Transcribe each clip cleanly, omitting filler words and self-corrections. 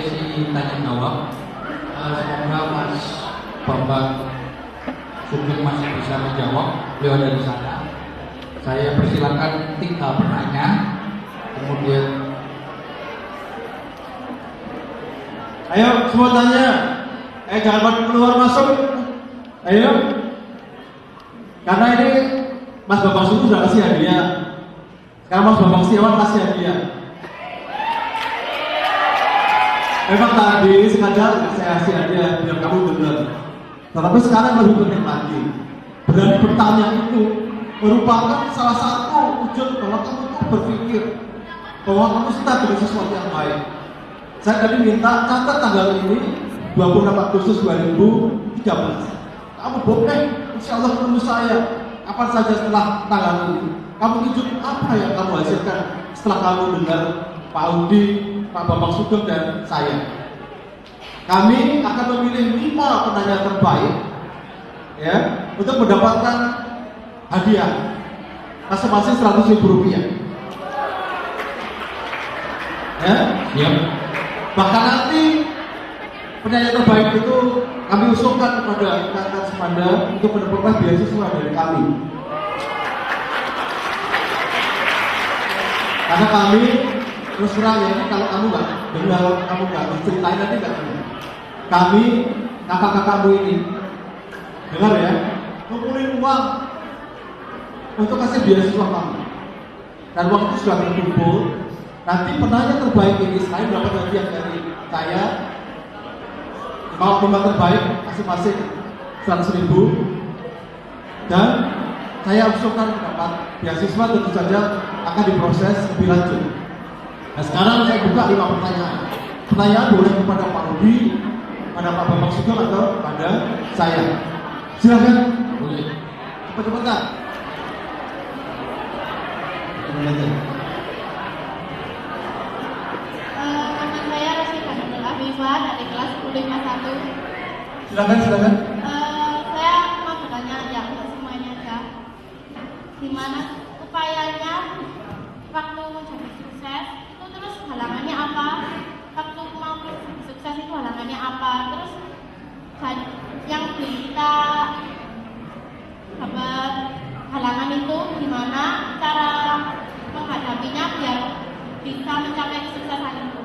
sesi tanya jawab. Semoga Mas Bambang Sugeng masih bisa menjawab. Beliau ada di sana. Saya persilakan 3 penanya. Kemudian, ayo semua tanya. Jangan pada keluar masuk. Ayo. Karena ini Mas Bambang Sugeng sudah kasih hadiah. Sekarang Mas Bambang Setiawan kasih hadiah. Memang tadi sengaja saya kasih hadiah biar kamu benar. Tetapi sekarang lebih penting lagi, berani bertanya itu merupakan salah satu wujud bahwa kamu tuh berpikir bahwa kamu sedang dengan sesuatu yang baik. Saya tadi minta catat tanggal ini 26 Agustus 2013. Kamu boleh insya Allah ketemu saya kapan saja setelah tanggal ini. Kamu wujud apa yang kamu hasilkan setelah kamu dengar Pak Audi, Pak Bambang Sugeng dan saya. Kami akan memilih 5 penanya terbaik ya untuk mendapatkan hadiah masing-masing Rp100.000 ya. siap. Bahkan nanti penyanyi terbaik itu kami usulkan kepada Ikatan Semanda untuk mendapatkan beasiswa dari kami. Karena kami terus terang ya, kalau kamu nggak dengar, kamu nggak ceritain nanti nggak dengar. Kami kakak-kakakmu ini dengar ya, ngumpulin uang untuk kasih beasiswa kamu. Dan uang itu sudah terkumpul. Nanti penanya terbaik ini selain dapat hadiah dari saya, 5 terbaik masing-masing 100.000 dan saya usulkan mendapat beasiswa tentu saja akan diproses lebih lanjut. Nah sekarang saya buka 5 pertanyaan. Pertanyaan boleh kepada Pak Rudi, pada Pak Bambang Sugeng atau pada saya. Silakan. Boleh. Cepat-cepatan. Nama saya Rosita Nurul Afifah dari kelas 1051. Silakan. Saya mau bertanya ya untuk semuanya aja. Gimana upayanya waktu menjadi sukses itu, terus halangannya apa? Waktu mau sukses itu halangannya apa? Terus yang kita dapat halangan itu gimana cara menghadapinya biar bisa mencapai kesuksesan itu?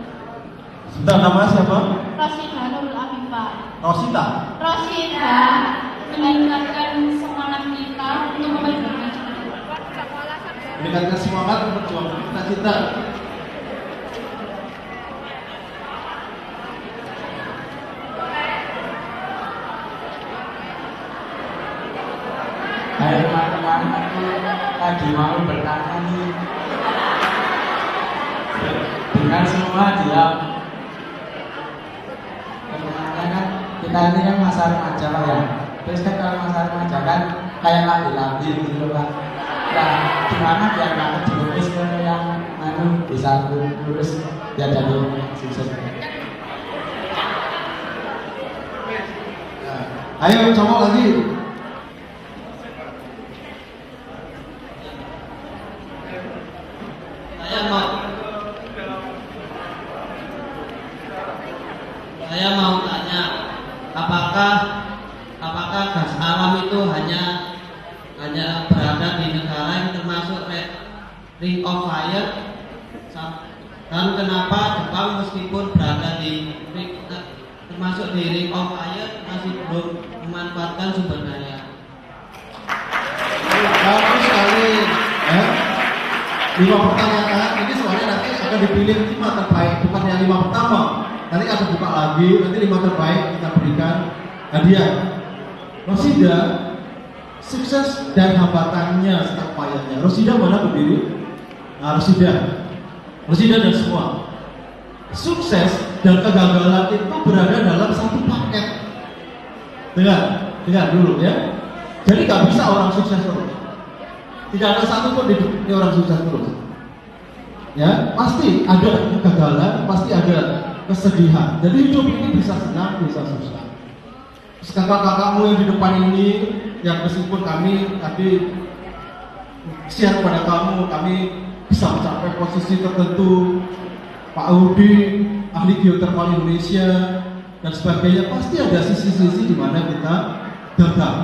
Sebentar, nama siapa? Rosita Nurul Afifah. Rosita. Rosita meningkatkan semangat kita untuk memperjuangkan cita-cita. Meningkatkan semangat memperjuangkan cita-cita. Hai teman-teman, aku lagi mau bertanya nih. Dengar semua diam. Sebenarnya kan kita ini kan masa remaja Pak ya. Terus kan kalau masa remaja kan kayak labil-labil gitu Pak. Nah, gimana biar kamu dilukis yang bisa lulus biar jadi sukses. Ayo cowok lagi. Saya mau tanya, apakah gas alam itu hanya berada di negara yang termasuk Ring of Fire, dan kenapa Jepang meskipun berada di termasuk di Ring of Fire masih belum memanfaatkan sumber daya? Bagus sekali. 5 pertanyaan ini soalnya nanti akan dipilih 5 terbaik, bukan yang 5 pertama. Nanti akan buka lagi, nanti 5 terbaik kita berikan hadiah. Rosida, sukses dan hambatannya serta upayanya. Rosida mana berdiri? Nah, Rosida dan semua. Sukses dan kegagalan itu berada dalam satu paket. Dengar dulu ya. Jadi gak bisa orang sukses terus. Tidak ada satu pun di dunia orang sukses terus. Ya, pasti ada kegagalan, pasti ada kesedihan. Jadi hidup ini bisa senang, bisa susah. Kakak-kakakmu yang di depan ini, yang meskipun kami tadi share kepada kamu, kami bisa mencapai posisi tertentu. Pak Audi ahli geothermal Indonesia dan sebagainya, pasti ada sisi-sisi di mana kita gagal.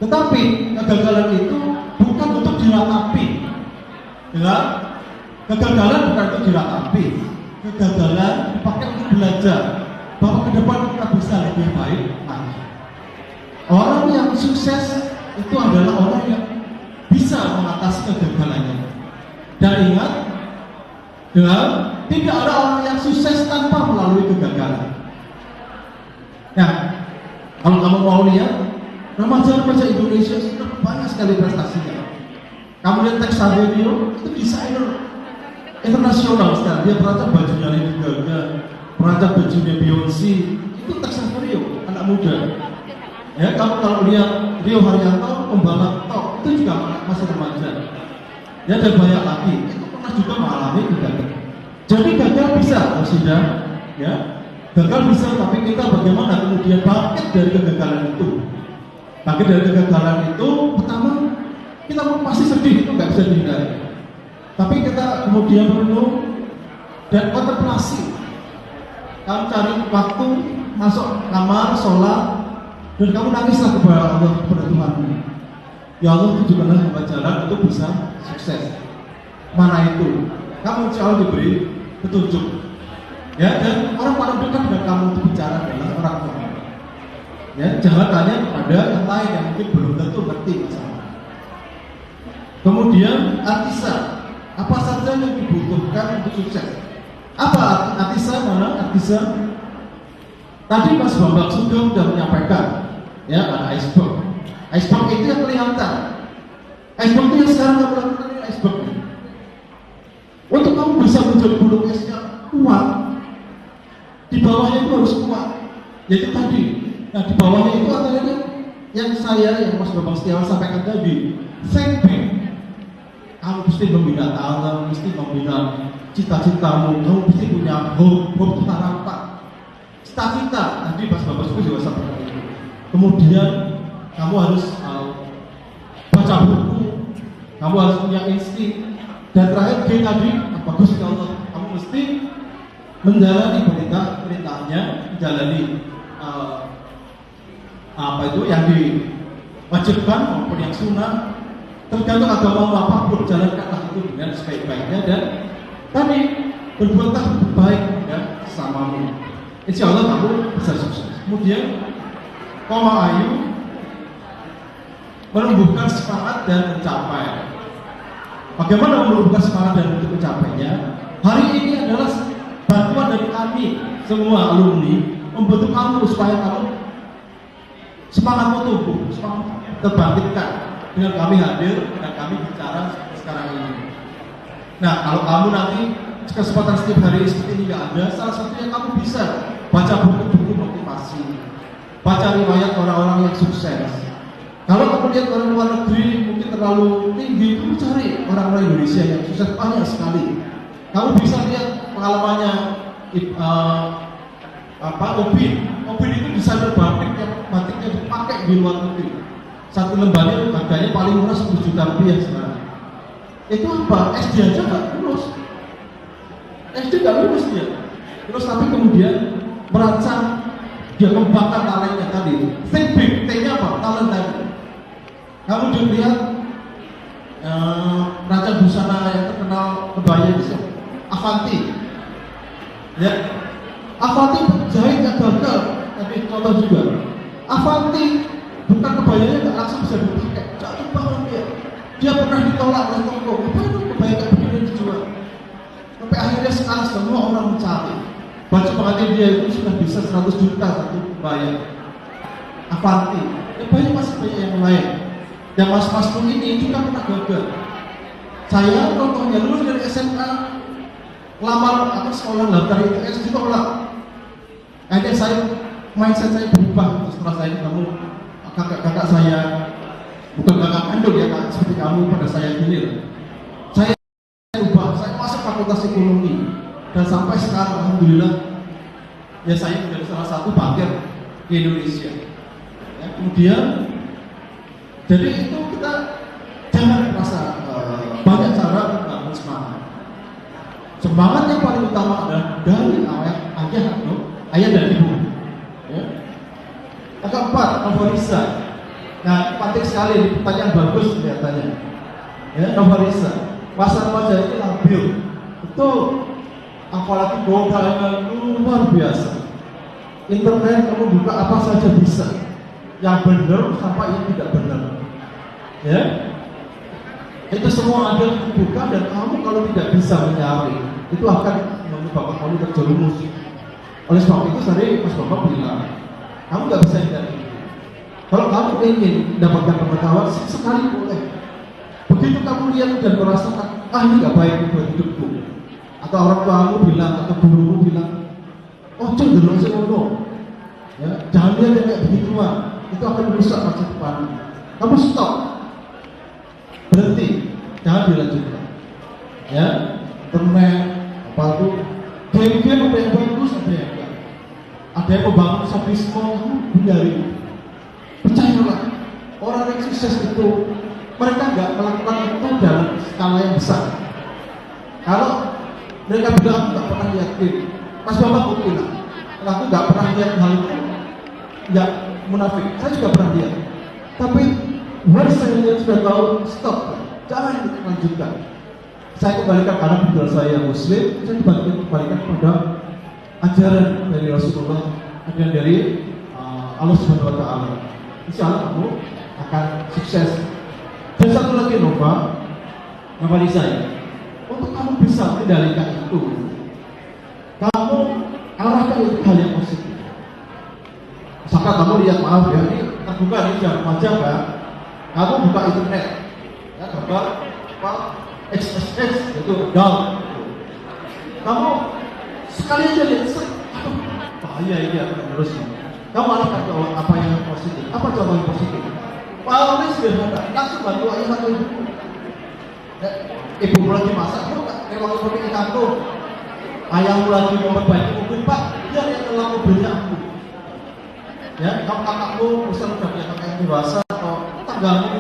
Tetapi kegagalan itu bukan untuk diratapi, ya. Kegagalan bukan untuk diratapi. Kegagalan dipakai untuk belajar bahwa ke depan kita bisa lebih baik lagi. Orang yang sukses itu adalah orang yang bisa mengatasi kegagalannya. Dan ingat, ya, tidak ada orang yang sukses tanpa melalui kegagalan. Nah, kalau kamu mau lihat, remaja-remaja Indonesia sudah banyak sekali prestasinya. Kamu lihat Tex Saverio, itu desainer internasional sekarang. Dia perancang bajunya Lady Gaga, perancang bajunya Beyonce, itu Tex Saverio, anak muda. Ya, kamu kalau lihat Rio Haryanto, pembalap top, itu juga masih remaja. Ya, dan banyak lagi, itu pernah juga mengalami kegagalan. Jadi gagal bisa, sudah, ya, gagal bisa, tapi kita bagaimana kemudian bangkit dari kegagalan itu. Bangkit dari kegagalan itu, pertama, kita pasti sedih, itu nggak bisa dihindari. Tapi kita kemudian merenung dan kontemplasi. Kamu cari waktu, masuk kamar, sholat, dan kamu nangislah kepada Allah, kepada Tuhanmu. Ya Allah, tunjukkanlah hamba jalan untuk bisa sukses. Mana itu? Kamu insya Allah diberi petunjuk. Ya, dan orang paling dekat dengan kamu untuk bicara adalah orang tua. Ya, jangan tanya kepada yang lain yang mungkin belum tentu ngerti masalah. Kemudian artisan, apa saja yang dibutuhkan untuk sukses? Apa artisan? Mana artisan? Tadi Mas Bambang Sugeng sudah menyampaikan, ya, ada iceberg. Iceberg itu yang kelihatan. Iceberg itu yang sekarang kamu lakukan ini iceberg. Untuk kamu bisa menjadi gunung es yang kuat, di bawahnya itu harus kuat. Yaitu tadi. Nah, di bawahnya itu antara yang Mas Bambang Setiawan sampaikan tadi. Think big. Kamu mesti membina talent, mesti membina cita-citamu, kamu mesti punya hope itu harapan. Cita-cita, tadi Mas Bambang juga sampaikan itu. Kemudian kamu harus baca buku, kamu harus punya insting, dan terakhir tadi bagus ya Allah, kamu mesti menjalani perintahnya, menjalani apa itu yang diwajibkan maupun yang sunnah, tergantung agama apapun, jalankanlah itu dengan sebaik-baiknya dan tadi berbuatlah baik ya sesamamu. Insya Allah kamu bisa sukses. Kemudian Koma Ayu menumbuhkan semangat dan mencapai. Bagaimana menumbuhkan semangat dan untuk mencapainya? Hari ini adalah bantuan dari kami semua alumni membantu kamu supaya kamu semangatmu tumbuh, semangat terbangkitkan dengan kami hadir dan kami bicara sekarang ini. Nah, kalau kamu nanti kesempatan setiap hari seperti ini nggak ada, salah satunya kamu bisa baca buku-buku motivasi, baca riwayat orang-orang yang sukses. Kalau kamu lihat orang luar negeri mungkin terlalu tinggi, kamu cari orang-orang Indonesia yang sukses banyak sekali. Kamu bisa lihat pengalamannya Obin itu desainer batik yang batiknya dipakai di luar negeri. Satu lembarnya harganya paling murah 10 juta rupiah sekarang. Itu apa? SD aja nggak lulus. SD nggak lulus dia. Terus tapi kemudian merancang, dia kembangkan talentnya tadi. Think big, T-nya apa? Talent tadi. Kamu juga lihat rancang busana yang terkenal kebaya itu, Avanti. Ya, Avanti jahitnya gagal. Tadi contoh juga. Avanti bukan kebayanya nggak langsung bisa dipakai. Jatuh banget dia. Dia pernah ditolak oleh toko. Apa itu kebaya kayak begini dijual? Sampai akhirnya sekarang semua orang mencari. Baju pengantin dia itu sudah bisa 100 juta satu kebaya. Avanti. Ya banyak masih banyak yang lain. Yang mas-mas pun ini juga pernah gagal. Saya contohnya lulus dari SMA, lamar atau sekolah daftar ITS ditolak. Akhirnya saya mindset saya berubah setelah saya ketemu kakak-kakak saya, bukan kakak kandung ya kak, seperti kamu pada saya gini. Saya ubah, saya masuk fakultas ekonomi dan sampai sekarang alhamdulillah ya saya menjadi salah satu bankir di Indonesia. Ya, kemudian jadi itu kita jangan merasa banyak cara membangun semangat. Semangat yang paling utama adalah dari ayah dan ibu. Ya. Yang keempat, novarisa. Nah, penting sekali, ini pertanyaan bagus kelihatannya. Ya, novarisa. Masa remaja ini labil. Itu apalagi godaan luar biasa. Internet kamu buka apa saja bisa. Yang benar sampai yang tidak benar. Ya. Itu semua ada terbuka dan kamu kalau tidak bisa menyaring, itu akan menyebabkan kamu terjerumus. Oleh sebab itu tadi Mas Bapak bilang, kamu nggak bisa hindari itu. Kalau kamu ingin mendapatkan pengetahuan, sekali boleh. Begitu kamu lihat dan merasakan, ini nggak baik buat hidupku, atau orang tuamu bilang, atau gurumu bilang, oh cenderung semono, ya, jangan lihat yang kayak begituan, itu akan merusak masa depan. Kamu stop, berhenti, jangan dilanjutkan. Ya, internet, apa itu, game-game ada yang bagus, ada yang enggak. Ada yang membangun sadisme, kamu hindari. Percayalah, orang yang sukses itu mereka nggak melakukan itu dalam skala yang besar. Kalau mereka bilang aku nggak pernah lihat game, Mas Bapak aku bilang, aku nggak pernah lihat hal itu, nggak munafik. Saya juga pernah lihat, tapi once saya lihat sudah tahu, stop, jangan dilanjutkan. Saya kembalikan karena kebetulan saya Muslim, saya kembalikan pada ajaran dari Rasulullah, ajaran dari Allah Subhanahu Wa Taala. Insya Allah kamu akan sukses. Dan satu lagi Nova saya, untuk kamu bisa mengendalikan itu, kamu arahkan itu hal yang positif. Misalkan kamu lihat, maaf ya, ini terbuka nih jam remaja kan, kamu buka internet, ya gambar apa XXX itu down, kamu sekali aja lihat, aduh bahaya ini akan terusnya. Kamu arahkan ke apa yang positif, apa coba yang positif. Awalnya sederhana, langsung bantu ayah atau ibu. Ibu lagi masak, kalau seperti kantor, ayahmu lagi memperbaiki mobil, Pak, biar yang telah mobilnya aku. Ya, kalau kakakmu misalnya udah punya kakak yang dewasa atau tanggamu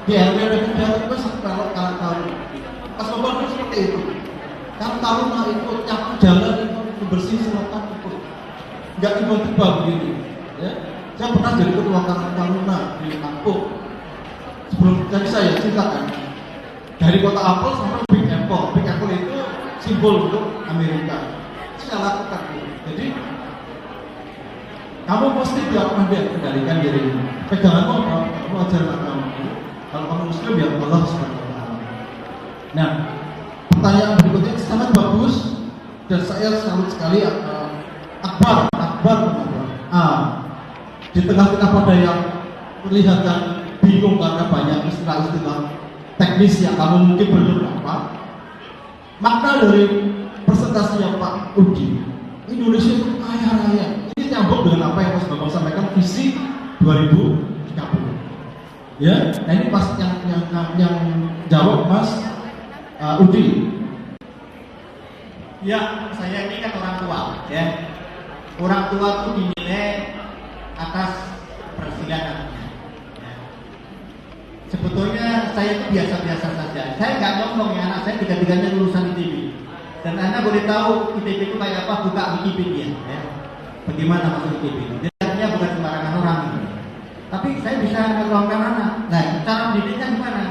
di RW dan kendaraan itu kalau kalian tahu, pas ngomong seperti itu, kan tahu nah itu nyapu jalan itu bersih selokan itu, nggak tiba-tiba begini. Ya, saya pernah jadi ketua Karang Taruna di kampung. Sebelum jadi saya ceritakan dari kota Apple sampai Big Apple. Big Apple itu simbol untuk Amerika. Saya lakukan itu. Jadi kamu pasti tidak pernah kendalikan dirimu. Peganganmu apa? Kamu ajarkan kamu. Kalau kamu Muslim ya Allah Subhanahu Wa Taala. Nah, pertanyaan berikutnya sangat bagus dan saya salut sekali. Akbar. Di tengah-tengah pada yang kelihatan bingung karena banyak istilah-istilah teknis yang kamu mungkin belum dapat, makna dari presentasinya Pak Udi, Indonesia itu kaya raya. Ini nyambung dengan apa yang Mas Bambang sampaikan, visi 2030. Ya, nah ini pas yang jawab Mas Udi. Ya, saya ini kan orang tua, ya. Orang tua itu dinilai atas persidangan. Ya. Sebetulnya saya itu biasa-biasa saja. Saya nggak ngomong ya, anak saya tiga-tiganya lulusan ITB. Dan Anda boleh tahu ITB itu kayak apa, buka Wikipedia. Ya. Bagaimana masuk ITB? Jadi artinya bukan sembarangan orang. Tapi saya bisa menolongkan anak. Nah, cara mendidiknya gimana?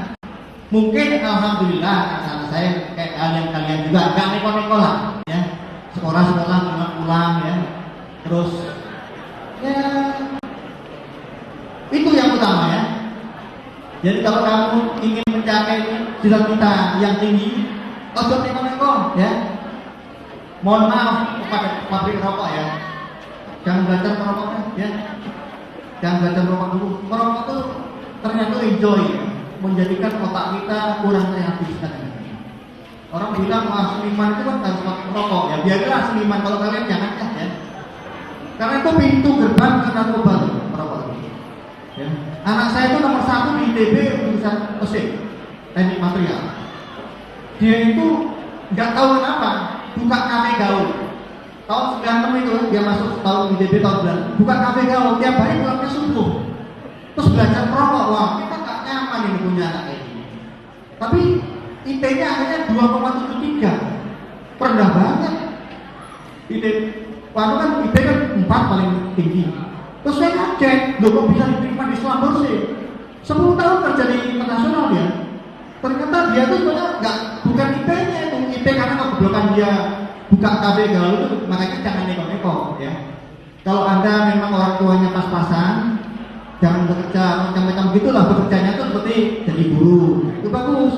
Mungkin alhamdulillah anak saya kayak kalian juga nggak neko-neko lah, ya. Sekolah-sekolah pulang ya. Terus ya itu yang utama ya. Jadi kalau kamu ingin mencapai cita-cita yang tinggi, ojo neko-neko ya. Mohon maaf kepada pabrik rokok ya. Jangan belajar merokoknya ya. Jangan belajar merokok dulu. Merokok itu ternyata enjoy, menjadikan otak kita kurang kreatif katanya. Orang bilang seniman itu kan harus merokok ya. Biarlah seniman, kalau kalian jangan ya. Karena itu pintu gerbang ke narkoba merokok. Ya. Anak saya itu nomor 1 di ITB jurusan mesin teknik material. Dia itu nggak tahu kenapa buka kafe gaul. Tahun 96 itu dia masuk tahun ITB tahun 9. Buka kafe gaul tiap hari pulangnya subuh. Terus belajar merokok. Wah, kita nggak nyaman ini punya anak kayak gini. Tapi IP-nya akhirnya 2,73. rendah banget. IP kan 4 paling tinggi. Terus saya kaget, loh kok bisa diterima di Slumberjee? 10 tahun kerja di internasional dia. Ternyata dia tuh sebenarnya bukan IP-nya itu, IP karena kegoblokan dia buka KB gaul itu, makanya jangan neko-neko ya. Kalau Anda memang orang tuanya pas-pasan, jangan bekerja macam-macam gitulah, bekerjanya tuh seperti jadi buruh. Itu bagus.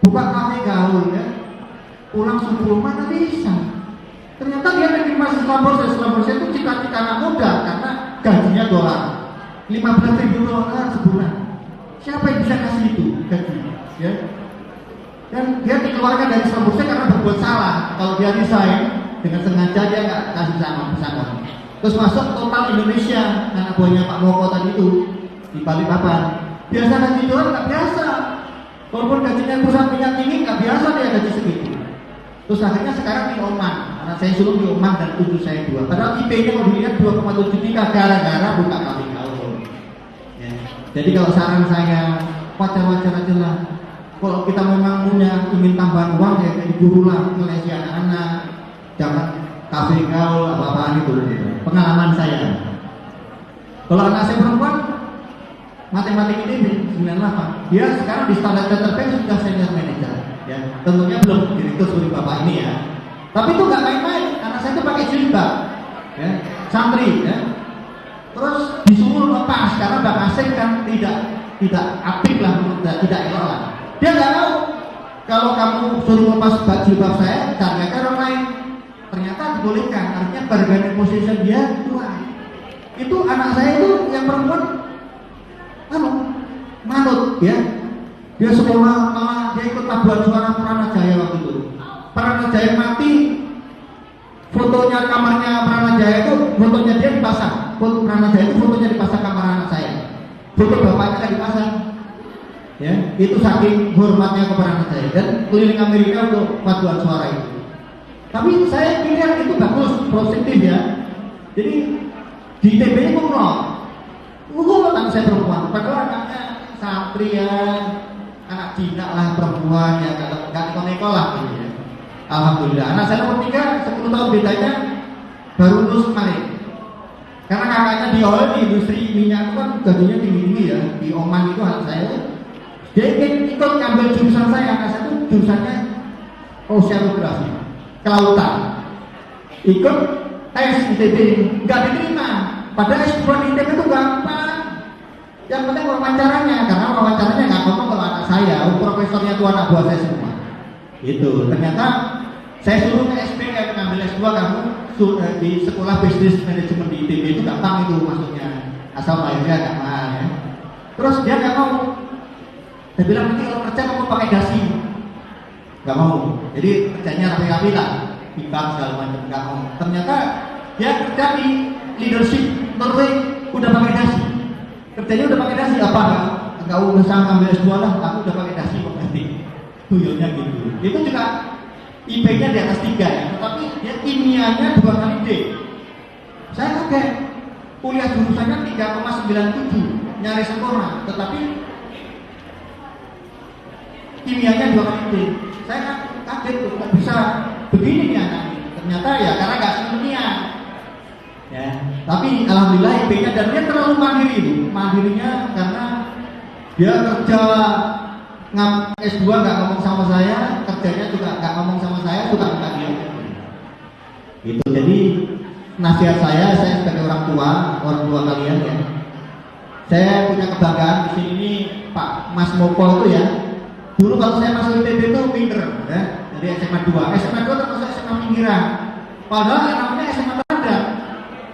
Buka KB gaul ya. Pulang subuh mana bisa. Ternyata dia menerima Slumberjee itu cita-cita anak muda karena gajinya dolar. $15.000 sebulan. Siapa yang bisa kasih itu gaji? Ya. Dan dia dikeluarkan dari Slumberjee karena berbuat salah. Kalau dia resign dengan sengaja dia nggak kasih pesangon. Terus masuk Total Indonesia, anak buahnya Pak Moko tadi itu di Balikpapan. Biasa gaji dolar nggak biasa. Walaupun gajinya perusahaan minyak tinggi nggak biasa dia gaji segitu. Terus akhirnya sekarang di Oman, anak saya suruh di Oman dan cucu saya 2. Padahal IP-nya kalau dilihat 2,73 gara-gara buka KB gaul. Ya. Jadi kalau saran saya wajar-wajar aja lah. Kalau kita memang punya ingin tambahan uang ya kayak guru lah, ngelesi anak-anak, jangan KB gaul apa-apaan itu. Pengalaman saya. Kalau anak saya perempuan matematik ini 98. Dia sekarang di Standard Chartered Bank sudah senior manager. Ya, tentunya belum direktur seperti bapak ini ya. Tapi itu nggak main-main. Anak saya itu pakai jilbab, ya, santri, ya. Terus disuruh lepas karena Bang Asing kan tidak aktif lah, tidak elok lah. Dia nggak tahu kalau kamu suruh lepas jilbab saya, cari orang lain. Ternyata dibolehkan. Artinya bargaining position dia kuat. Itu anak saya itu yang perempuan, manut, ya. Dia sekolah malah dia ikut Labuan Suara Pranajaya waktu itu. Pranajaya mati, fotonya kamarnya Pranajaya itu, fotonya dia dipasang. Foto Pranajaya itu fotonya dipasang kamar anak saya. Foto bapaknya kan dipasang. Ya, itu saking hormatnya ke Pranajaya dan keliling Amerika untuk paduan suara itu. Tapi saya pikir itu bagus, positif ya. Jadi di TB itu anak saya perempuan, padahal anaknya santri ya. Anak Cina lah perempuan ya nggak neko lah gitu ya. Alhamdulillah. Anak saya nomor 3 10 tahun bedanya baru lulus kemarin. Karena kakaknya di oil di industri minyak itu kan gajinya tinggi ya. Di Oman itu anak saya. Dia ingin ikut ngambil jurusan saya. Anak saya itu jurusannya oceanografi, kelautan. Ikut tes ITB nggak diterima. Padahal S2 di ITB itu gampang. Yang penting wawancaranya, karena wawancaranya nggak ngomong kalau anak saya, profesornya itu anak buah saya semua. Itu ternyata saya suruh ke SPM ngambil S2 kamu di sekolah bisnis manajemen di ITB itu gampang itu masuknya, asal bayarnya agak mahal ya. Terus dia nggak mau, saya bilang nanti kalau kerja kamu pakai dasi, nggak mau. Jadi kerjanya rapi-rapi lah, pipa segala macam nggak mau. Ternyata dia kerja di leadership Norway udah pakai dasi. Kerjanya udah pakai dasi apa enggak usah ngambil S2 lah, aku udah pakai dasi kok nanti. Tuyulnya gitu. Itu juga IP-nya di atas 3 ya, tetapi dia kimianya 2 kali D. Saya kaget. Kuliah jurusannya 3,97, nyaris sempurna, tetapi kimianya 2 kali D. Saya kaget kok bisa begini nih anak ini. Ternyata ya karena nggak kimia. Ya, tapi alhamdulillah IP-nya dan dia terlalu mandiri. Mandirinya karena dia kerja S2 nggak ngomong sama saya, kerjanya juga nggak ngomong sama saya, suka minta dia. Gitu. Jadi nasihat saya sebagai orang tua kalian ya. Saya punya kebanggaan di sini nih, Pak Mas Moko itu ya. Dulu kalau saya masuk ITB itu pinter ya, dari SMA 2 termasuk SMA pinggiran. Padahal namanya SMA Tanda.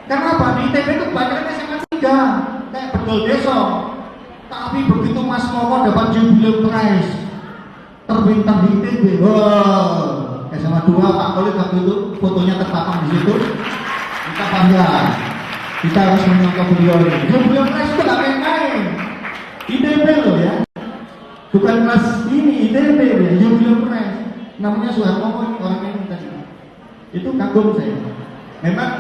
Karena apa? Di ITB itu banyak SMA 3 kayak Bedol Desa. Tapi begitu Mas Moko dapat jubileum prize terbintang di ITB, wow, SMA 2 Pak Kolit waktu itu fotonya terpapang di situ. Kita bangga, kita harus menyangka beliau ini. Jubileum prize itu gak main-main. ITB loh ya, bukan kelas ini ITB ya, jubileum prize. Namanya Soeharto ini orang ini tadi. Itu kagum saya. Memang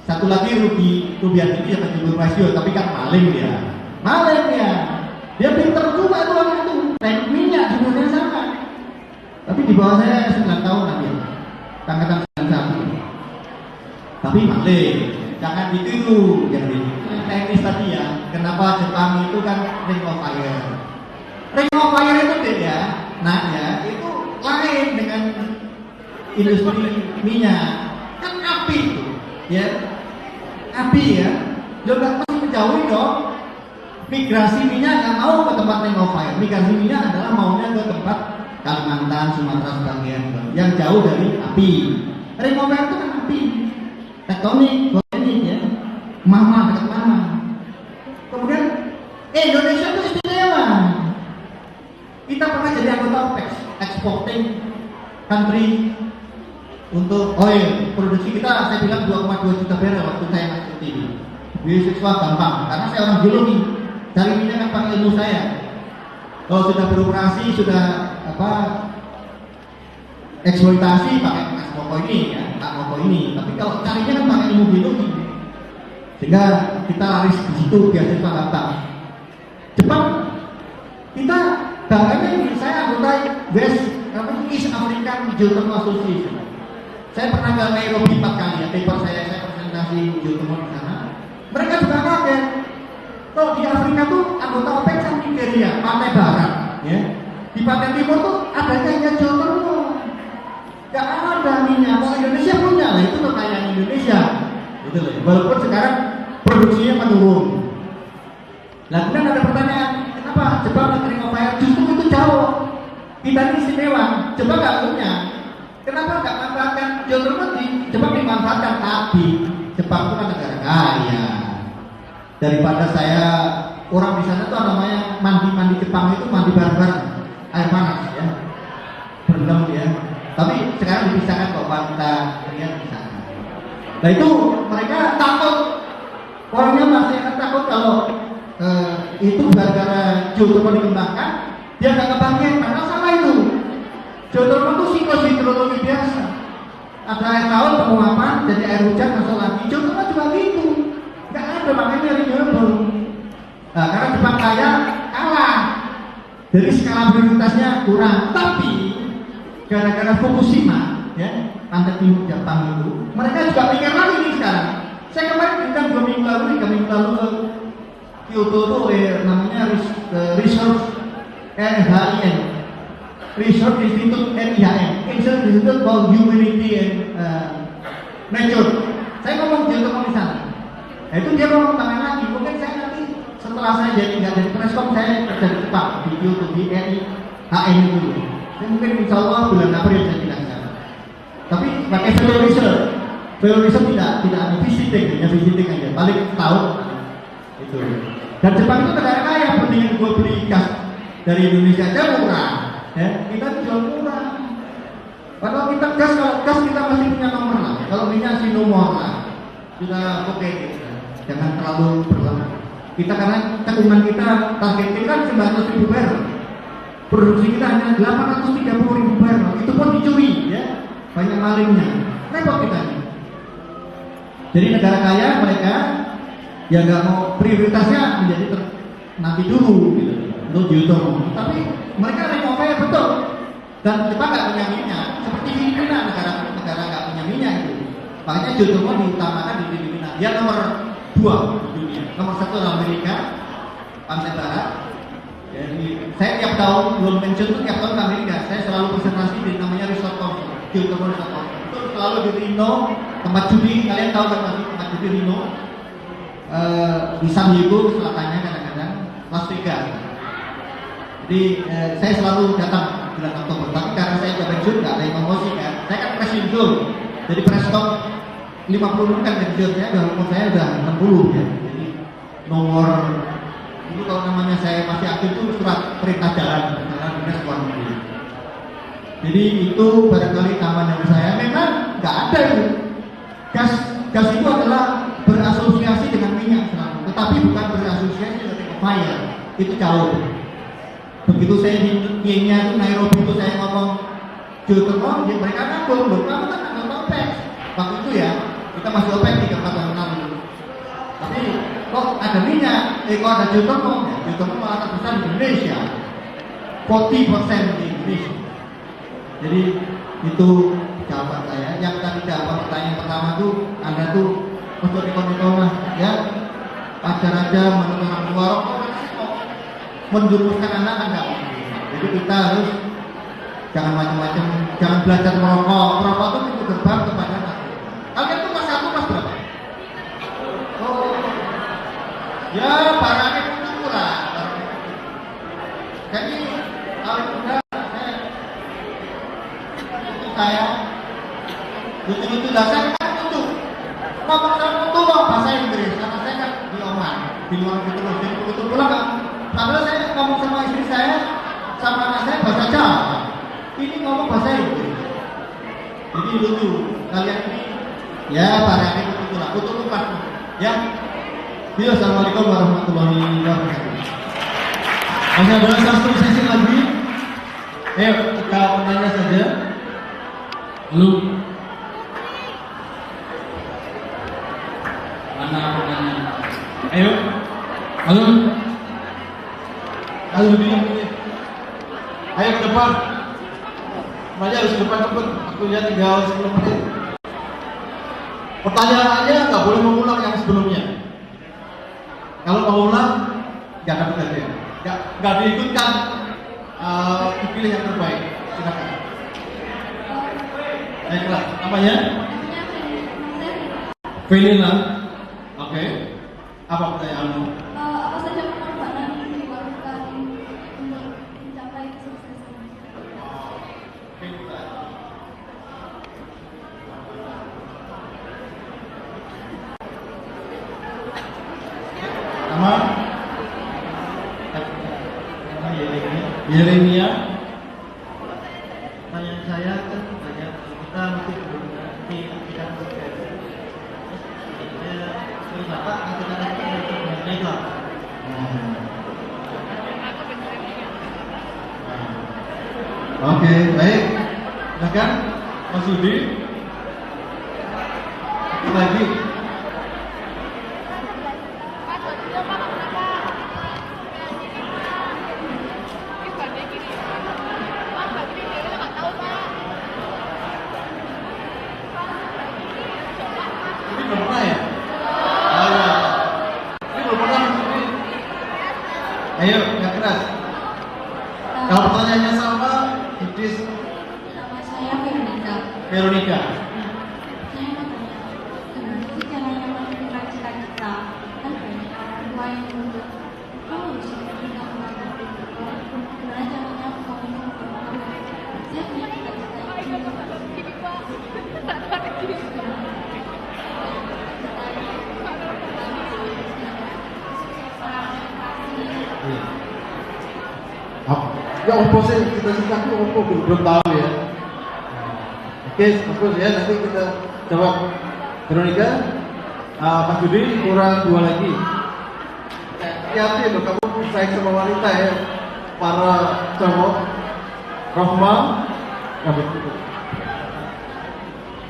satu lagi Ruby Hati ya jubileum rasio, tapi kan maling dia. Dia pinter juga itu orang itu. Teknik minyak judulnya sama. Tapi di bawah saya 9 tahun nanti, angkatan 91. Tapi balik, jangan ditiru, jadi teknis tadi ya. Kenapa Jepang itu kan ring of fire? Ring of fire itu beda, nah ya itu lain dengan industri minyak. Kan api itu, ya api ya. Juga masih menjauhi dong. Migrasi minyak nggak mau ke tempat ring of fire. Migrasi minyak adalah maunya ke tempat Kalimantan, Sumatera sebagian yang jauh dari api. Ring of fire itu kan api. Tektonik, volkanik ya, mama dekat mama. Kemudian Indonesia itu istimewa. Kita pernah jadi anggota OPEC, exporting country untuk oil. Produksi kita saya bilang 2,2 juta barrel waktu saya masuk TV. Beasiswa gampang, karena saya orang geologi. Cari minyak kan pakai ilmu saya. Kalau sudah beroperasi, sudah eksploitasi pakai moko ini ya, moko ini. Tapi kalau carinya kan pakai ilmu biologi, sehingga kita laris di situ beasiswa gampang. Jepang kita bangganya ini, saya anggota East African Geothermal Association. Saya pernah ke Nairobi 4 kali ya, paper saya presentasi geothermal di sana. Mereka juga kaget. Kalau di Afrika tuh anggota OPEC kan Nigeria, pantai barat, ya. Di pantai timur tuh adanya hanya geothermal. Gak ada minyak. Kalau Indonesia punya, lah itu kekayaan Indonesia. Gitu loh. Walaupun sekarang produksinya menurun. Nah, kemudian ada pertanyaan, kenapa Jepang dan ring of fire? Justru itu jauh. Kita ini istimewa. Jepang nggak punya. Kenapa nggak manfaatkan geothermal? Jepang dimanfaatkan, tapi Jepang itu kan negara kaya. Daripada saya orang di sana tuh namanya mandi Jepang itu mandi bareng-bareng air panas ya, berendam ya. Tapi sekarang dipisahkan kok wanita pria dipisahkan. Nah itu mereka takut, orangnya masih takut kalau itu gara-gara geothermal dikembangkan dia nggak kebagian. Karena salah itu, geothermal itu siklus hidrologi biasa. Ada air laut penguapan, jadi air hujan masuk lagi. Geothermal juga gitu. Nggak ada, makanya renewable. Nah, karena Jepang kaya kalah, jadi skala prioritasnya kurang. Tapi gara-gara Fukushima, ya, pantai timur Jepang itu, mereka juga pikir lagi nih sekarang. Saya kemarin bilang 2 minggu lalu, 3 minggu lalu ke Kyoto tuh namanya Research RHIN, Research Institute RIHN, Institute for Humanity and Nature. Saya ngomong geothermal di sana. Nah, itu dia mau tangan lagi. Mungkin saya nanti setelah saya jadi nggak jadi preskom, saya kerja di Jepang di Kyoto di RIHN itu. Saya mungkin insya Allah bulan April saya tidak sana. Tapi pakai value research tidak ada visiting, hanya visiting aja. Paling setahun itu. Dan Jepang itu negara kaya, mendingan gue beli gas dari Indonesia aja murah. Ya, kita jual murah. Kalau kita kalau gas kita masih punya nomor lah. Kalau minyak sih nomor lah. Sudah oke gitu. Jangan terlalu berlama. Kita karena cakupan kita targetnya kan 900.000 barrel. Produksi kita hanya 830.000 barrel. Itu pun dicuri, ya. Banyak malingnya. Repot kita. Jadi negara kaya mereka ya nggak mau prioritasnya menjadi nanti dulu gitu untuk geothermal. Tapi mereka ring of fire betul. Dan Jepang nggak punya minyak. Seperti Filipina, negara nggak punya minyak itu. Makanya geothermal diutamakan di Filipina. Dia nomor 2 di dunia. Nomor 1 Amerika, pantai barat. Jadi saya tiap tahun belum pensiun tuh tiap tahun ke Amerika. Saya selalu presentasi di namanya Resort Conference, geothermal Resort Conference. Itu selalu di Reno, tempat judi. Kalian tahu kan pasti tempat judi Reno. Di San Diego selatannya kadang-kadang Las Vegas. Jadi saya selalu datang bulan Oktober. Tapi karena saya udah pensiun nggak ada yang promosi kan. Saya kan presiden dulu. Jadi prestok 50 kan pensiun saya umur saya udah 60 ya. Jadi nomor dulu kalau namanya saya masih aktif itu surat perintah jalan dinas luar negeri. Jadi itu barangkali taman dari saya. Memang nggak ada itu. Gas itu adalah berasosiasi dengan minyak selalu, tetapi bukan berasosiasi dengan fire. Itu jauh. Begitu saya di Kenya itu Nairobi itu saya ngomong geothermal, ya mereka ngomong loh, kamu kan anggota OPEC. Waktu itu ya kita masih OPEC 3-4 tahun lalu. Tapi kok ada minyak, kok ada geothermal? Ya, geothermal malah terbesar di Indonesia, 40% di Indonesia. Jadi itu jawaban saya. Yang tadi jawaban pertanyaan pertama tuh Anda tuh untuk ikon-ikon ya. Ajar-aja menurut orang tua rokok menjurumuskan anak kan enggak. Jadi kita harus jangan macam-macam, jangan belajar merokok. Merokok itu pintu gerbang kepada narkoba. Kalian tuh kelas 1 kelas berapa? Oh, ya barangnya itu kurang. Jadi kalau udah saya lucu-lucu dasar kan lucu. Ngomong sama lucu kok bahasa Inggris karena saya kan di Oman, di luar gitu loh. Jadi begitu pulang kan. Padahal saya ngomong sama istri saya, sama anak saya bahasa Jawa. Ini ngomong bahasa Inggris. Jadi lucu. Kalian ini ya barangnya lucu lah. Lucu lupa. Ya. Yo, assalamualaikum warahmatullahi wabarakatuh. Masih ada satu sesi lagi. Ayo kita bertanya saja. Lu mana pertanyaan? Ayo. Halo. Halo dia. Ayo ke depan. Semuanya harus ke depan cepet. Waktunya tinggal 10 menit. Pertanyaannya nggak boleh mengulang yang sebelumnya. Kalau mau ulang, nggak dapat hadiah. Nggak diikutkan. Dipilih yang terbaik. Silakan. Baiklah, namanya? Vanilla. Oke. Apa pertanyaanmu? Apa saja pengorbanan yang dilakukan untuk mencapai kesuksesan? Nama? Yeremia. Pertanyaan saya kan banyak kita mesti di bidang sukses. Terus apa kata-kata sebenarnya itu apa? Oke, baik. Silakan, Mas Yudi. Satu lagi. Ini belum pernah ya? Oh, iya. Ini belum pernah Mas Yudi. Ayo, nggak keras. Kalau pertanyaannya sama, Idris Nama saya Veronica. Veronica. Saya mau tanya, gimana sih caranya menentukan cita-cita? Kan banyak orang tua yang menuntut, kamu harus seperti kamu nanti. Gimana caranya kamu menentukan? Saya punya cita-cita ini. Ya opo sih cita-cita itu opo belum tahu ya. Oke, bagus ya, nanti kita jawab. Veronica, Mas Yudi kurang 2 lagi. Hati-hati loh, kamu baik sama wanita ya. Para cowok. Rohma,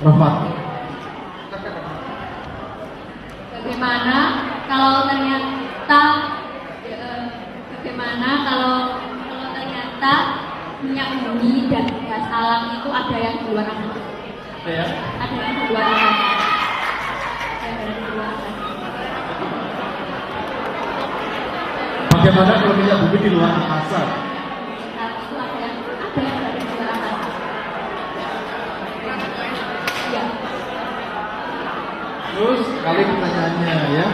Rahmat. Bagaimana kalau ternyata minyak bumi dan gas alam itu ada yang di luar angkasa? Ya. Ada yang di luar angkasa. Ada yang di luar angkasa. Bagaimana kalau minyak bumi di luar angkasa? Nah, itu ada yang dari luar angkasa. Iya. Terus kali pertanyaannya ya.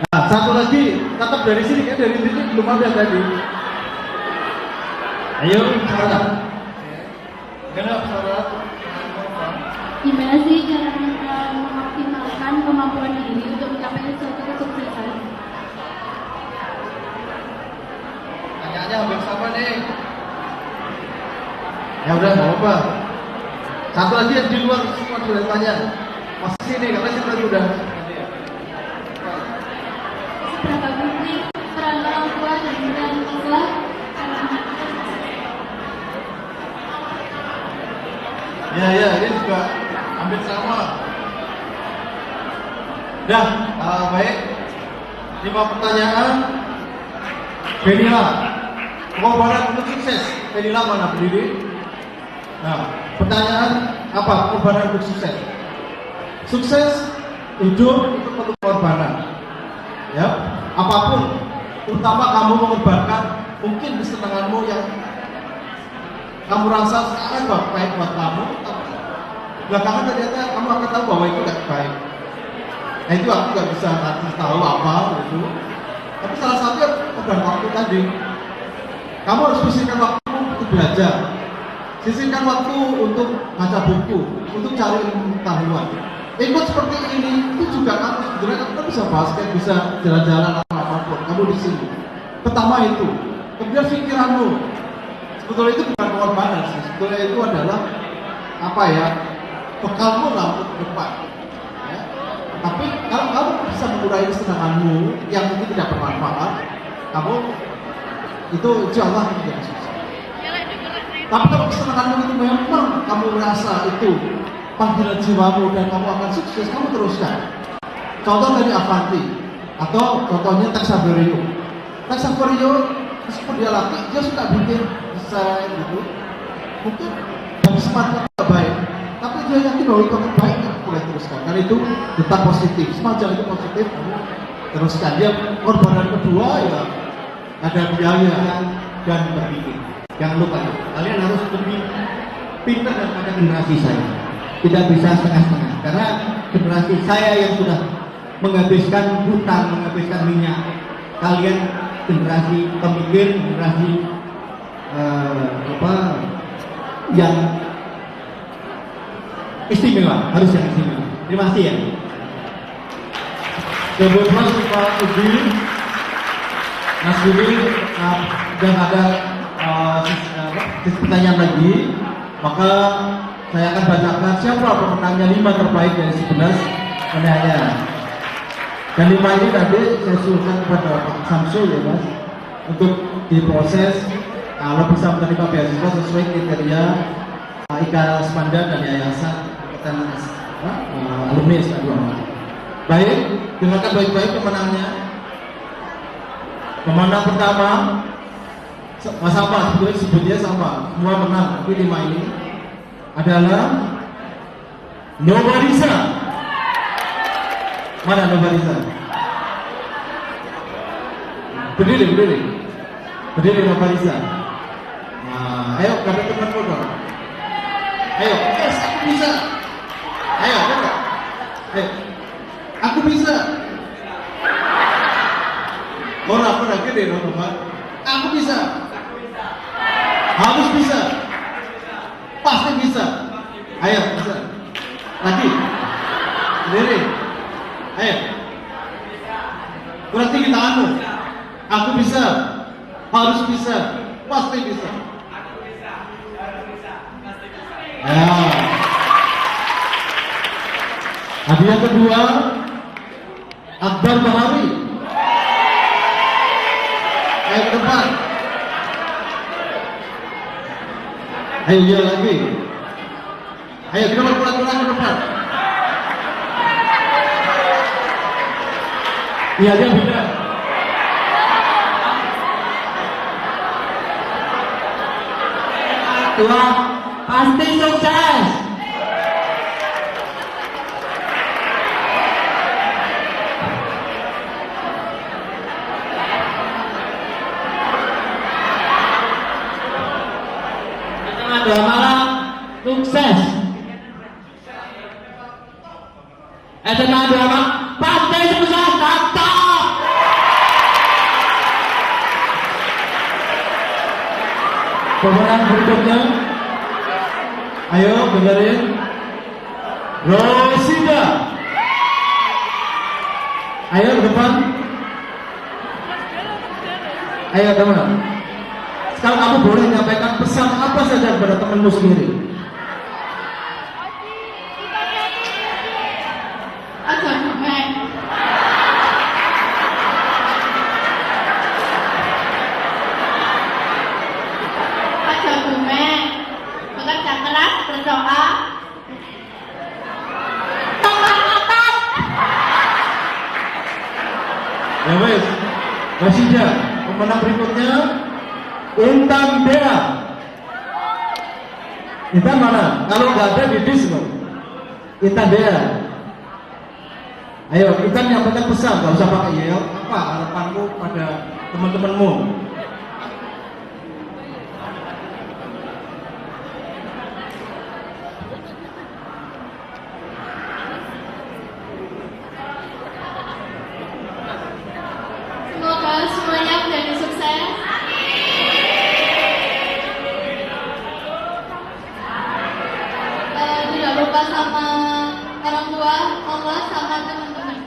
Nah, satu lagi, tetap dari sini kan, dari sini belum ada tadi. Ayo, Sarah. Kenapa Sarah? Gimana sih cara memaksimalkan kemampuan diri untuk mencapai suatu kesuksesan? Pertanyaannya hampir sama nih. Ya udah, nggak apa-apa. Satu lagi yang di luar semua sudah tanya. Masih sini, karena kita sudah. Seberapa penting peran orang tua dan peran siswa dalam Ya, ini juga hampir sama. Dah, baik. 5 pertanyaan. Benila, pengorbanan untuk sukses. Benila mana berdiri? Nah, pertanyaan apa pengorbanan untuk sukses? Sukses hidup itu perlu pengorbanan. Ya, apapun, terutama kamu mengorbankan mungkin kesenanganmu yang kamu rasa sekarang baik buat kamu, tapi belakangan ternyata kamu akan tahu bahwa itu tidak baik. Nah itu aku nggak bisa kasih tahu apa gitu. Tapi salah satunya program waktu tadi. Kamu harus sisihkan waktu untuk belajar, sisihkan waktu untuk baca buku, untuk cari ilmu pengetahuan. Ikut seperti ini itu juga kamu sebenarnya kamu bisa basket, bisa jalan-jalan apapun. Kamu di sini. Pertama itu, kemudian pikiranmu. Sebetulnya itu bukan pengorbanan sih. Sebetulnya itu adalah apa ya? Bekalmu lah untuk ke depan. Ya. Tapi kalau kamu bisa mengurangi kesenanganmu yang mungkin tidak bermanfaat, kamu itu insya Allah menjadi sukses. Tapi kalau kesenanganmu itu memang kamu merasa itu panggilan jiwamu dan kamu akan sukses, kamu teruskan. Contoh dari Avanti atau contohnya Tex Saverio. Tex Saverio meskipun dia laki, dia suka bikin desain gitu. Mungkin dari smartnya tidak baik, tapi dia yakin bahwa itu akan baik, kamu boleh teruskan. Dan itu tetap positif. Semacam itu positif, kamu teruskan. Dia korbanan kedua ya ada biaya Dan berpikir. Jangan lupa, kalian harus lebih pintar daripada generasi saya. Tidak bisa setengah-setengah. Karena generasi saya yang sudah menghabiskan hutang, menghabiskan minyak. Kalian generasi pemikir, generasi yang istimewa, harus yang istimewa. Terima kasih ya. Kebetulan Pak Udi, Mas Budi, dan ada pertanyaan lagi, maka saya akan bacakan siapa pemenangnya 5 terbaik dari 11 penanya. Dan 5 ini nanti saya suruhkan kepada Pak Samsul ya Mas, untuk diproses kalau bisa menerima beasiswa sesuai kriteria IKA Spanda dan Yayasan Ikatan Alumni S2. Baik, dengarkan baik-baik pemenangnya. Pemenang pertama sama, sebetulnya sama, semua menang, tapi 5 ini adalah Novarisa. Mana Novarisa? Berdiri Novarisa. Nah, ayo kata temanmu dong. Ayo, yes, aku bisa. Ayo, coba. Ayo, aku bisa. Orang gede dong, Pak. Aku bisa. Harus bisa. Pasti bisa. Ayo, bisa. Lagi. Berdiri. Ayo. Kurang tinggi tanganmu. Aku bisa. Harus bisa. Pasti bisa. Ayo. Hadiah kedua, Akbar Bahari. Ayo ke depan. Ayo dia lagi. Ayo kita berpulang-pulang ke depan. Iya dia beda. Tuhan pasti sukses. Dua malam sukses. SMA 2 malam pasti sukses. Mantap. Pemenang berikutnya. Ayo dengerin. Rosida. Ayo ke depan. Ayo teman. Sekarang kamu boleh menyampaikan pesan apa saja kepada temanmu sendiri. Aja Gumen. Aja Gumen. Bekerja keras, berdoa. Tombak atas. Ya wes, Rosida. Pemenang berikutnya Intan Dea. Intan mana? Kalau nggak ada didis loh. Intan dia. Ayo, Intan yang penting pesan, nggak usah pakai yel. Apa harapanmu pada teman-temanmu? Semoga semuanya menjadi sukses. Tidak lupa sama orang tua, Allah sama teman-teman.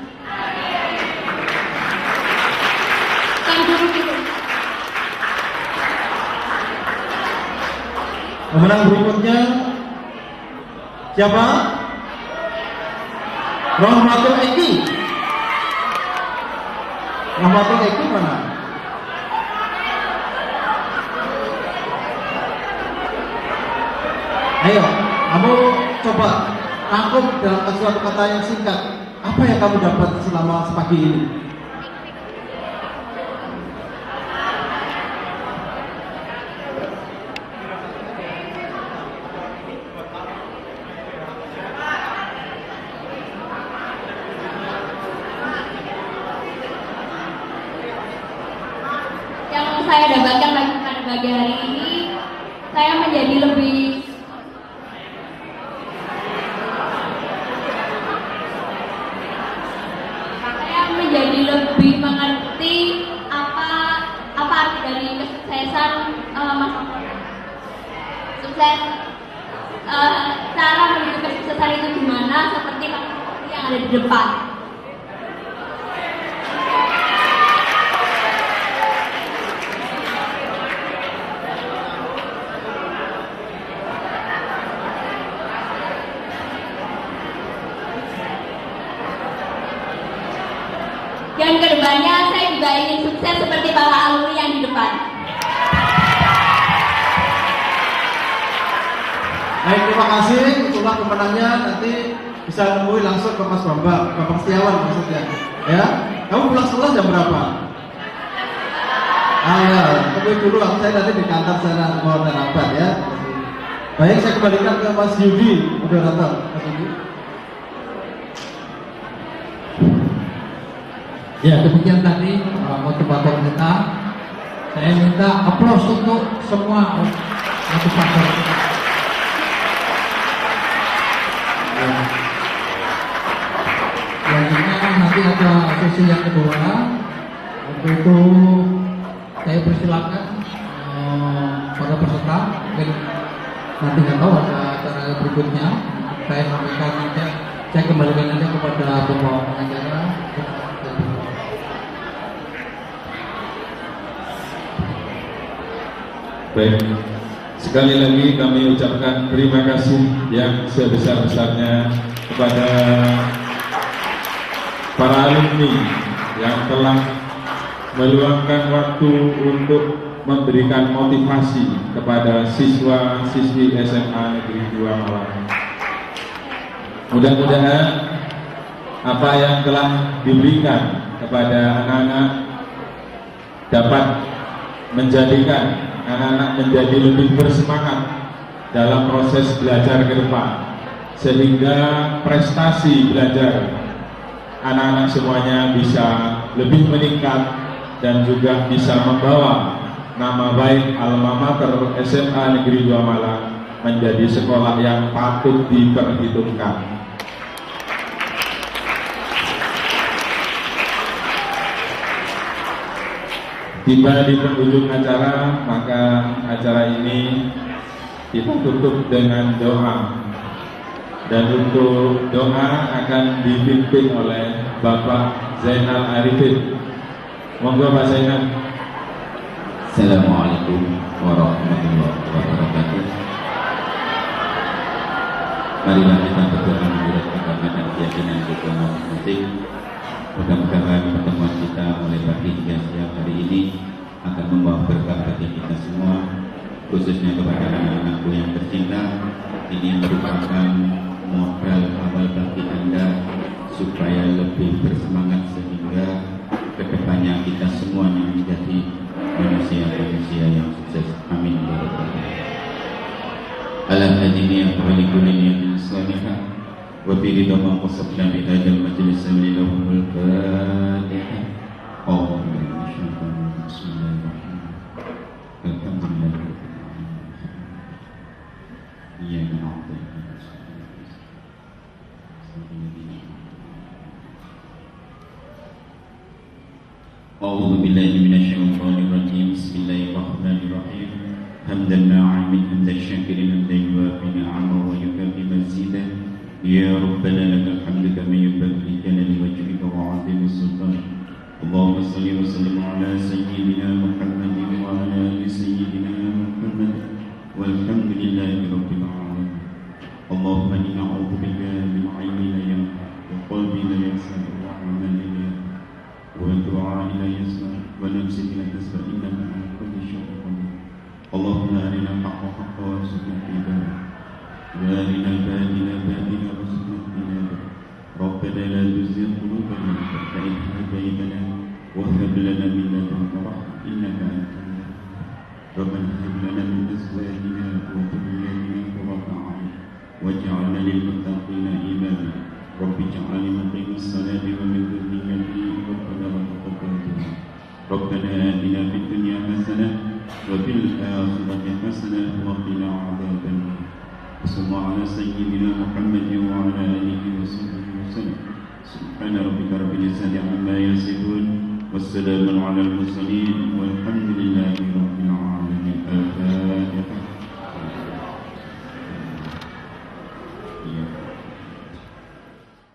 Dan guru-guru. Pemenang berikutnya siapa? Rahmatul Eki. Rahmatul Eki mana? Ayo, kamu coba rangkum dalam suatu kata yang singkat. Apa yang kamu dapat selama sepagi ini? Yang saya dapatkan pada pagi hari ini, saya menjadi lebih mengerti apa arti dari kesuksesan masa sukses, cara menuju kesuksesan itu gimana, seperti yang ada di depan. Dan kedepannya saya juga ingin sukses seperti para alumni yang di depan. Baik, terima kasih. Itulah pemenangnya. Nanti bisa nemui langsung ke Mas Bambang, Bapak Setiawan maksudnya. Ya, kamu pulang sekolah jam berapa? Ya, temui dulu. Saya nanti di kantor saya mau rapat ya. Baik, saya kembalikan ke Mas Yudi, moderator. Mas Yudi. Ya, demikian tadi motivator kita. Saya minta aplaus untuk semua motivator. Selanjutnya nanti ada sesi yang kedua. Untuk itu saya persilakan para peserta. Mungkin nanti nggak tahu ada acara berikutnya. Saya sampaikan nanti. Saya kembalikan aja kepada pembawa pengacara. Baik, sekali lagi kami ucapkan terima kasih yang sebesar-besarnya kepada para alumni yang telah meluangkan waktu untuk memberikan motivasi kepada siswa-siswi SMA Negeri 2 Malang. Mudah-mudahan apa yang telah diberikan kepada anak-anak dapat menjadikan anak-anak menjadi lebih bersemangat dalam proses belajar ke depan, sehingga prestasi belajar anak-anak semuanya bisa lebih meningkat dan juga bisa membawa nama baik alma mater SMA Negeri 2 Malang menjadi sekolah yang patut diperhitungkan. Tiba di penghujung acara, maka acara ini kita tutup dengan doa. Dan untuk doa akan dipimpin oleh Bapak Zainal Arifin. Monggo Pak Zainal. Assalamualaikum warahmatullahi wabarakatuh. Marilah kita berdoa menurut agama dan keyakinan kita masing-masing. Mudah-mudahan pertemuan kita mulai pagi hingga siang hari ini akan membawa berkah bagi kita semua, khususnya kepada anak-anakku yang tercinta. Ini merupakan modal awal bagi Anda supaya lebih bersemangat sehingga kedepannya kita semuanya menjadi manusia-manusia yang sukses. Amin. Alhamdulillah. كل نية صالحة وفي رضا من وصفنا بهذا المجلس لهم الفاتحة. أعوذ بالله من الشيطان الرجيم. بسم الله الرحمن الرحيم. الحمد لله رب العالمين. إياك نعبد وإياك نستعين. أعوذ بالله من الشيطان الرجيم. بسم الله الرحمن الرحيم. حمدا ناعم حمدا شاكر حمدا يوافي نعمه ويكافئ مزيدا. يا ربنا لك الحمد كما ينبغي لجلال وجهك وعظيم سلطانك. اللهم صل وسلم على سيدنا محمد وعلى آل سيدنا محمد والحمد لله رب العالمين. اللهم إنا نعوذ بك من عين لا ينفع وقلب لا يسمع وعمل لا ينفع ودعاء لا يسمع ونفس لا تسمع إنك على كل شيء قدير. اللهم أرنا الحق حقا وارزقنا اتباعه وأرنا الباطل باطلا وارزقنا اجتنابه. ربنا لا تزغ قلوبنا بعد إذ هديتنا وهب لنا من لدنك رحمة إنك أنت الوهاب. ربنا هب لنا من أزواجنا وذرياتنا قرة أعين واجعلنا للمتقين إماما. رب اجعلني مقيم الصلاة ومن ذريتي ربنا وتقبل دعاء. ربنا آتنا في الدنيا حسنة وفي الآخرة حسنة وقنا عذاب النار. وصلى الله على سيدنا محمد وعلى آله وصحبه وسلم. سبحان ربك رب العزة عما يصفون والسلام على المرسلين والحمد لله رب العالمين. الفاتحة.